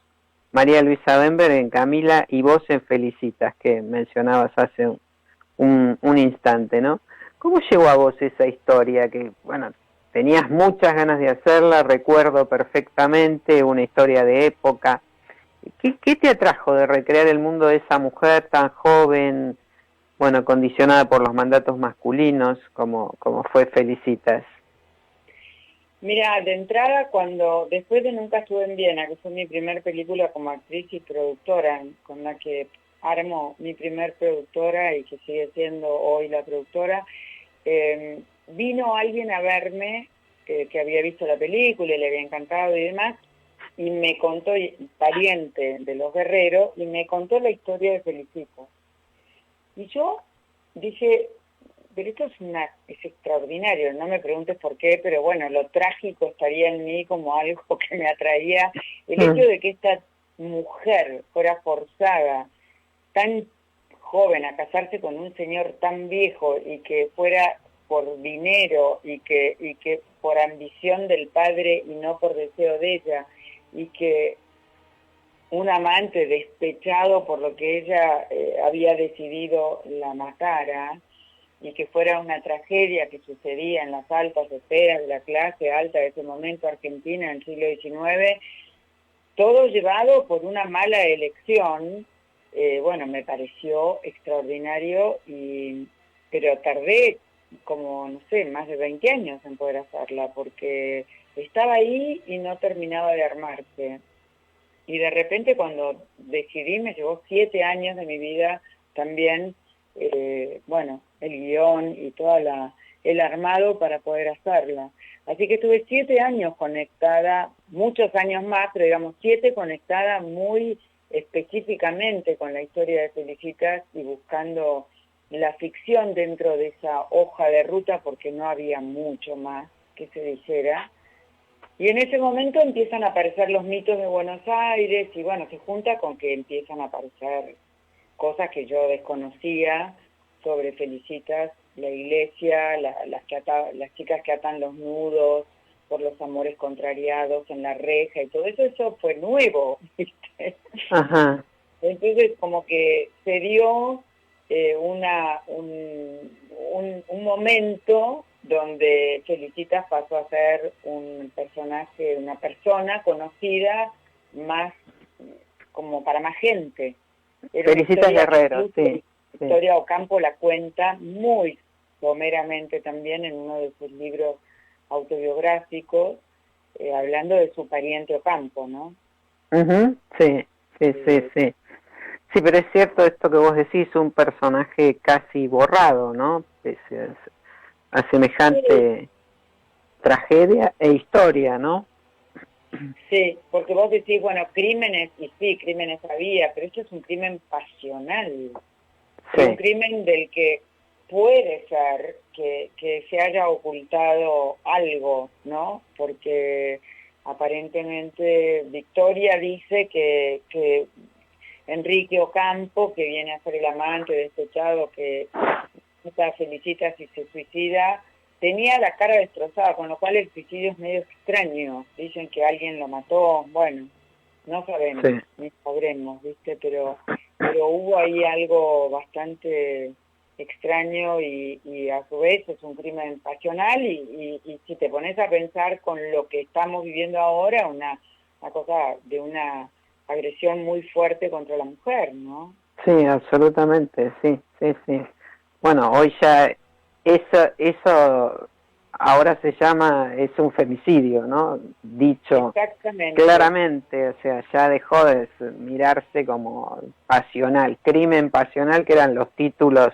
María Luisa Bember en Camila y vos en Felicitas, que mencionabas hace un instante, ¿no? ¿Cómo llegó a vos esa historia que, bueno, tenías muchas ganas de hacerla, recuerdo perfectamente, una historia de época? ¿Qué te atrajo de recrear el mundo de esa mujer tan joven, bueno, condicionada por los mandatos masculinos, como fue Felicitas? Mira, de entrada, después de Nunca estuve en Viena, que fue mi primer película como actriz y productora, con la que armo mi primer productora y que sigue siendo hoy la productora, vino alguien a verme que había visto la película y le había encantado y demás, y me contó, pariente de los Guerreros, y me contó la historia de Felicitas. Y yo dije, pero esto es extraordinario, no me preguntes por qué, pero bueno, lo trágico estaría en mí como algo que me atraía. El hecho de que esta mujer fuera forzada, tan joven, a casarse con un señor tan viejo, y que fuera por dinero y que por ambición del padre y no por deseo de ella, y que un amante despechado por lo que ella había decidido la matara, y que fuera una tragedia que sucedía en las altas esferas de la clase alta de ese momento argentina en el siglo XIX, todo llevado por una mala elección. Bueno, me pareció extraordinario, pero tardé como, no sé, más de 20 años en poder hacerla, porque estaba ahí y no terminaba de armarse. Y de repente cuando decidí, me llevó 7 años de mi vida también, bueno, el guión y todo el armado para poder hacerla. Así que estuve 7 años conectada, muchos años más, pero digamos 7 conectada muy específicamente con la historia de Felicitas y buscando la ficción dentro de esa hoja de ruta, porque no había mucho más que se dijera. Y en ese momento empiezan a aparecer los mitos de Buenos Aires, y bueno, se junta con que empiezan a aparecer cosas que yo desconocía sobre Felicitas, la iglesia, las chicas que atan los nudos por los amores contrariados en la reja y todo eso fue nuevo, ¿viste? Ajá. Entonces como que se dio un momento donde Felicitas pasó a ser un personaje, una persona conocida más como para más gente. Felicitas Guerrero, sí. Victoria Ocampo la cuenta muy someramente también en uno de sus libros autobiográficos, hablando de su pariente Ocampo, ¿no? Sí. Sí, pero es cierto esto que vos decís, un personaje casi borrado, ¿no? A semejante tragedia e historia, ¿no? Sí, porque vos decís, bueno, crímenes, y sí, crímenes había, pero esto es un crimen pasional. Sí. Un crimen del que puede ser que se haya ocultado algo, ¿no? Porque aparentemente Victoria dice que Enrique Ocampo, que viene a ser el amante despechado, que está felicita si se suicida, tenía la cara destrozada, con lo cual el suicidio es medio extraño. Dicen que alguien lo mató, bueno, no sabemos, Sí. ni sabremos, ¿viste? Pero hubo ahí algo bastante extraño y a su vez es un crimen pasional y si te pones a pensar con lo que estamos viviendo ahora, una cosa de una agresión muy fuerte contra la mujer, ¿no? Sí, absolutamente, sí. Bueno, hoy ya eso ahora se llama, es un femicidio, ¿no? Dicho Exactamente. claramente, o sea, ya dejó de mirarse como pasional, crimen pasional, que eran los títulos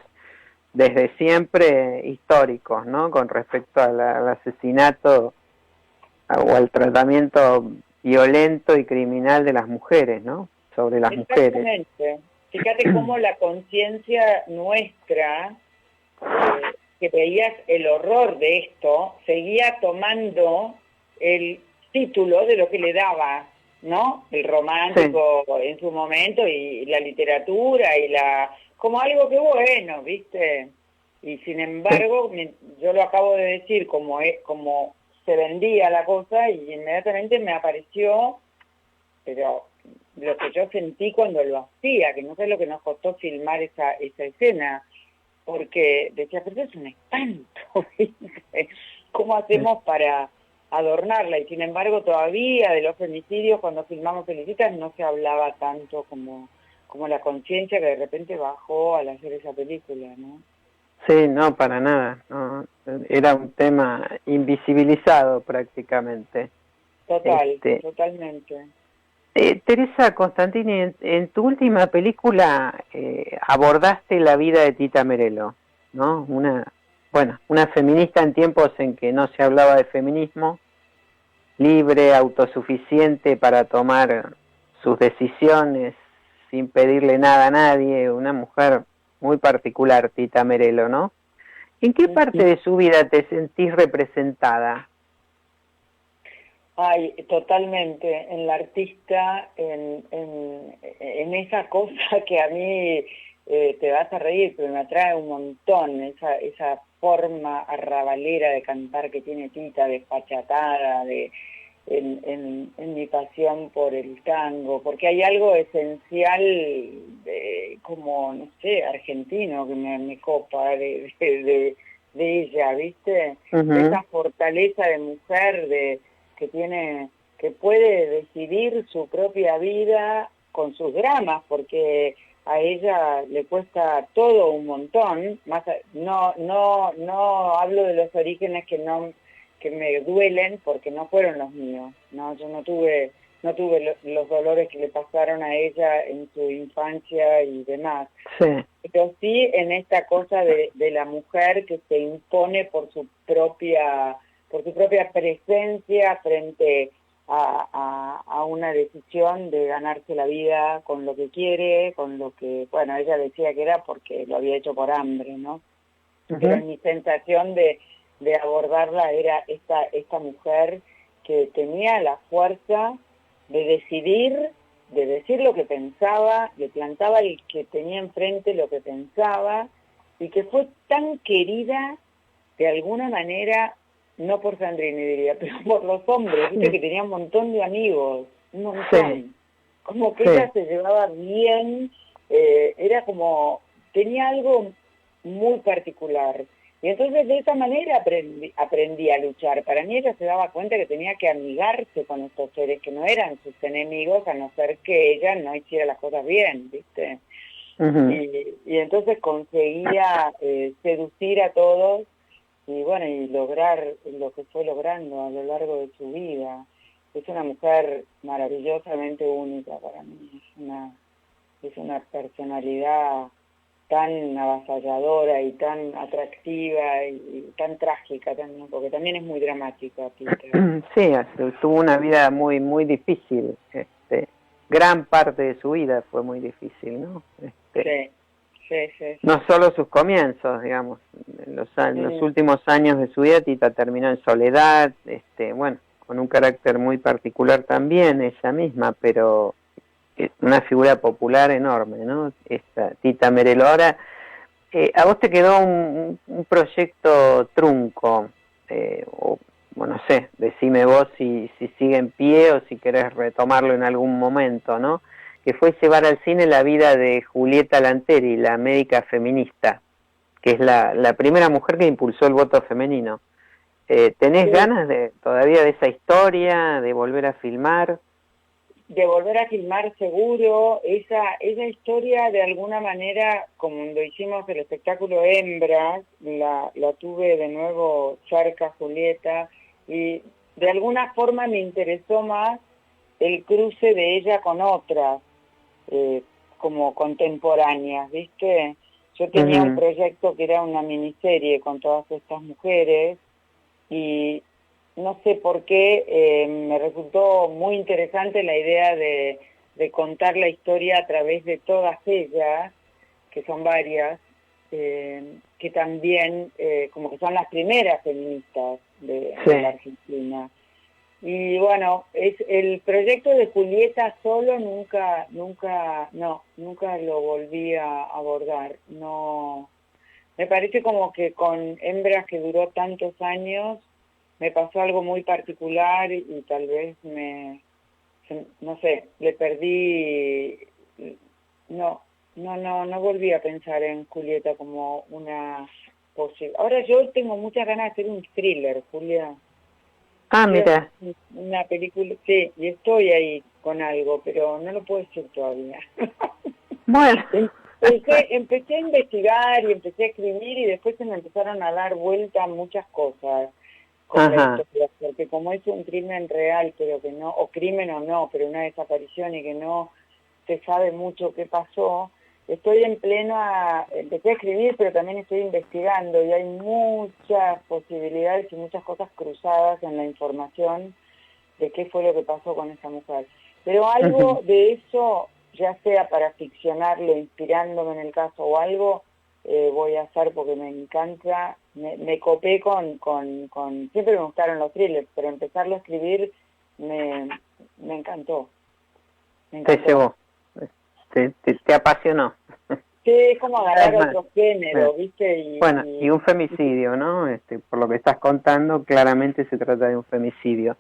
desde siempre históricos, ¿no? Con respecto al asesinato o al tratamiento violento y criminal de las mujeres, ¿no? Sobre las mujeres. Exactamente. Fíjate cómo la conciencia nuestra, que veías el horror de esto, seguía tomando el título de lo que le daba, ¿no? El romántico en su momento y la literatura y como algo que bueno, ¿viste? Y sin embargo, yo lo acabo de decir como se vendía la cosa y inmediatamente me apareció, pero lo que yo sentí cuando lo hacía, que no sé lo que nos costó filmar esa escena, porque decía, pero es un espanto, ¿viste? ¿Cómo hacemos para adornarla? Y sin embargo todavía de los femicidios, cuando filmamos Felicitas, no se hablaba tanto como la conciencia que de repente bajó al hacer esa película, ¿no? Sí, no, para nada, no. Era un tema invisibilizado prácticamente. Totalmente. Teresa Constantini, en tu última película abordaste la vida de Tita Merello, ¿no? Una feminista en tiempos en que no se hablaba de feminismo, libre, autosuficiente para tomar sus decisiones sin pedirle nada a nadie, una mujer muy particular, Tita Merello, ¿no? ¿En qué parte de su vida te sentís representada? Ay, totalmente, en la artista, en esa cosa que a mí te vas a reír, pero me atrae un montón, esa forma arrabalera de cantar que tiene Tita, despachatada, en mi pasión por el tango, porque hay algo esencial, como, no sé, argentino, que me copa de ella, ¿viste? Esa fortaleza de mujer, que puede decidir su propia vida con sus dramas, porque a ella le cuesta todo un montón, no hablo de los orígenes que me duelen porque no fueron los míos, no, yo no tuve los dolores que le pasaron a ella en su infancia y demás. Sí. Pero sí en esta cosa de la mujer que se impone por su propia presencia frente a una decisión de ganarse la vida con lo que quiere, con lo que, bueno, ella decía que era porque lo había hecho por hambre, ¿no? Pero mi sensación de abordarla era esta mujer que tenía la fuerza de decidir, de decir lo que pensaba, le plantaba el que tenía enfrente lo que pensaba, y que fue tan querida de alguna manera, no por Sandrini diría, pero por los hombres, viste que tenía un montón de amigos, un montón. Sí. Como que ella se llevaba bien, era como, tenía algo muy particular. Y entonces de esa manera aprendí a luchar. Para mí ella se daba cuenta que tenía que amigarse con estos seres que no eran sus enemigos, a no ser que ella no hiciera las cosas bien, ¿viste? Y entonces conseguía seducir a todos y bueno, y lograr lo que fue logrando a lo largo de su vida. Es una mujer maravillosamente única para mí, es una personalidad tan avasalladora y tan atractiva y tan trágica también, porque también es muy dramática, Peter. Sí, tuvo una vida muy muy difícil, gran parte de su vida fue muy difícil, ¿no? Sí. No solo sus comienzos, digamos, en los últimos años de su vida Tita terminó en soledad, con un carácter muy particular también ella misma, pero una figura popular enorme, ¿no? Esta Tita Merelo. Ahora, a vos te quedó un proyecto trunco, o bueno, no sé, decime vos si sigue en pie o si querés retomarlo en algún momento, ¿no? Que fue llevar al cine la vida de Julieta Lanteri, la médica feminista, que es la primera mujer que impulsó el voto femenino. ¿Tenés ganas todavía de esa historia, de volver a filmar? De volver a filmar seguro, esa historia de alguna manera, como lo hicimos el espectáculo Hembras, la tuve de nuevo cerca Julieta, y de alguna forma me interesó más el cruce de ella con otras, como contemporáneas, ¿viste? Yo tenía un proyecto que era una miniserie con todas estas mujeres, y no sé por qué me resultó muy interesante la idea de contar la historia a través de todas ellas, que son varias, que también como que son las primeras feministas de la Argentina. Y bueno, el proyecto de Julieta solo nunca lo volví a abordar. No, me parece como que con Hembras, que duró tantos años, me pasó algo muy particular y tal vez no sé, le perdí, no volví a pensar en Julieta como una posible. Ahora yo tengo muchas ganas de hacer un thriller, Julia. Ah, mira. Una película, sí, y estoy ahí con algo, pero no lo puedo decir todavía. Bueno. Empecé a investigar y empecé a escribir y después se me empezaron a dar vuelta muchas cosas con la historia, porque como es un crimen real, pero que no, o crimen o no, pero una desaparición y que no se sabe mucho qué pasó, estoy empecé a escribir, pero también estoy investigando y hay muchas posibilidades y muchas cosas cruzadas en la información de qué fue lo que pasó con esa mujer. Pero algo de eso, ya sea para ficcionarlo, inspirándome en el caso o algo, voy a hacer porque me encanta, me copé con siempre me gustaron los thrillers, pero empezarlo a escribir me encantó. Te llevó, te apasionó. Sí, es como agarrar otro género, ¿viste? Y un femicidio, ¿no? Por lo que estás contando, claramente se trata de un femicidio.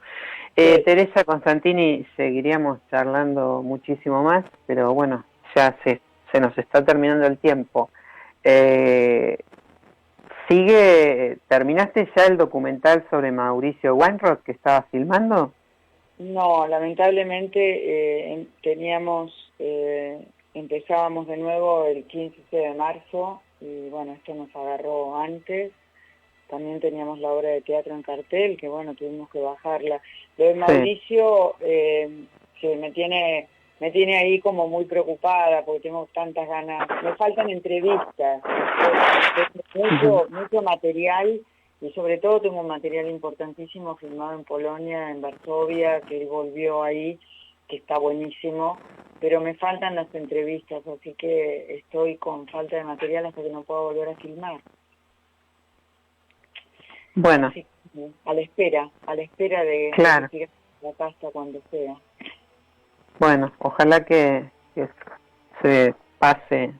Teresa Constantini, seguiríamos charlando muchísimo más, pero bueno, ya se nos está terminando el tiempo. ¿Terminaste ya el documental sobre Mauricio Weinroth que estabas filmando? No, lamentablemente empezábamos de nuevo el 15 de marzo y bueno, esto nos agarró antes. También teníamos la obra de teatro en cartel, que bueno, tuvimos que bajarla. Lo de Mauricio que me tiene ahí como muy preocupada porque tengo tantas ganas. Me faltan entrevistas, mucho material y sobre todo tengo un material importantísimo filmado en Polonia, en Varsovia, que él volvió ahí, que está buenísimo, pero me faltan las entrevistas, así que estoy con falta de material hasta que no pueda volver a filmar. Bueno. Así, a la espera de que la pasta cuando sea. Bueno, ojalá que se pase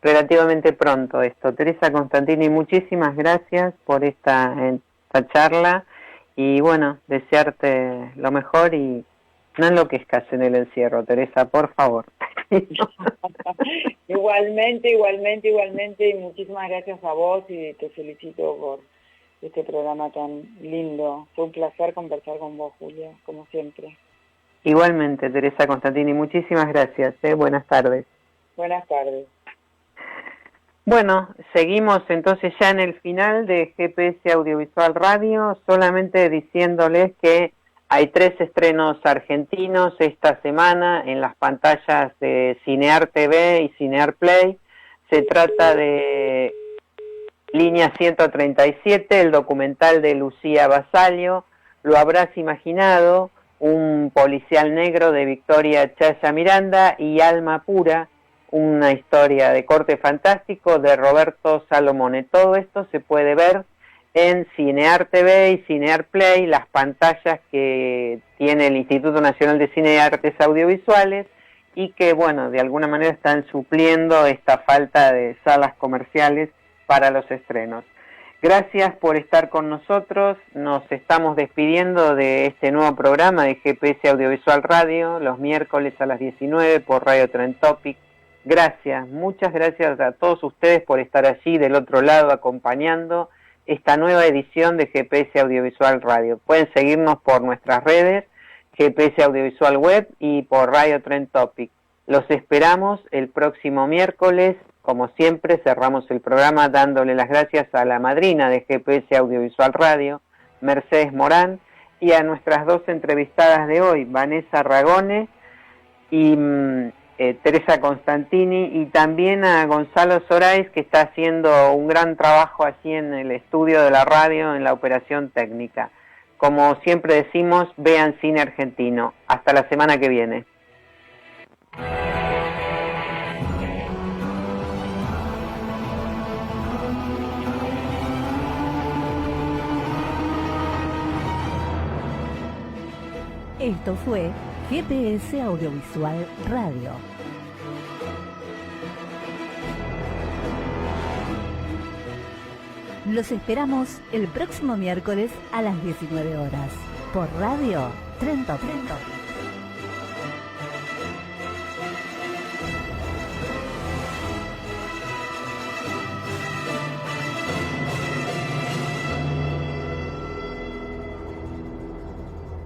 relativamente pronto esto. Teresa Constantini, muchísimas gracias por esta charla y bueno, desearte lo mejor y no enloquezcas en el encierro, Teresa, por favor. Igualmente, y muchísimas gracias a vos y te felicito por este programa tan lindo. Fue un placer conversar con vos, Julia, como siempre. Igualmente, Teresa Constantini, muchísimas gracias. Buenas tardes. Buenas tardes. Bueno, seguimos entonces ya en el final de GPS Audiovisual Radio, solamente diciéndoles que hay 3 estrenos argentinos esta semana en las pantallas de Cinear TV y Cinear Play. Se trata de Línea 137, el documental de Lucía Basalio, Lo habrás imaginado, un policial negro de Victoria Chaya Miranda, y Alma Pura, una historia de corte fantástico de Roberto Salomone. Todo esto se puede ver en Cinear TV y Cinear Play, las pantallas que tiene el Instituto Nacional de Cine y Artes Audiovisuales y que, bueno, de alguna manera están supliendo esta falta de salas comerciales para los estrenos. Gracias por estar con nosotros, nos estamos despidiendo de este nuevo programa de GPS Audiovisual Radio, los miércoles a las 19 por Radio Trend Topic. Gracias, muchas gracias a todos ustedes por estar allí del otro lado acompañando esta nueva edición de GPS Audiovisual Radio. Pueden seguirnos por nuestras redes, GPS Audiovisual Web y por Radio Trend Topic. Los esperamos el próximo miércoles. Como siempre, cerramos el programa dándole las gracias a la madrina de GPS Audiovisual Radio, Mercedes Morán, y a nuestras dos entrevistadas de hoy, Vanessa Ragone y Teresa Constantini, y también a Gonzalo Sorais, que está haciendo un gran trabajo allí en el estudio de la radio, en la operación técnica. Como siempre decimos, vean cine argentino. Hasta la semana que viene. Esto fue GPS Audiovisual Radio. Los esperamos el próximo miércoles a las 19 horas por Radio Trend Topic.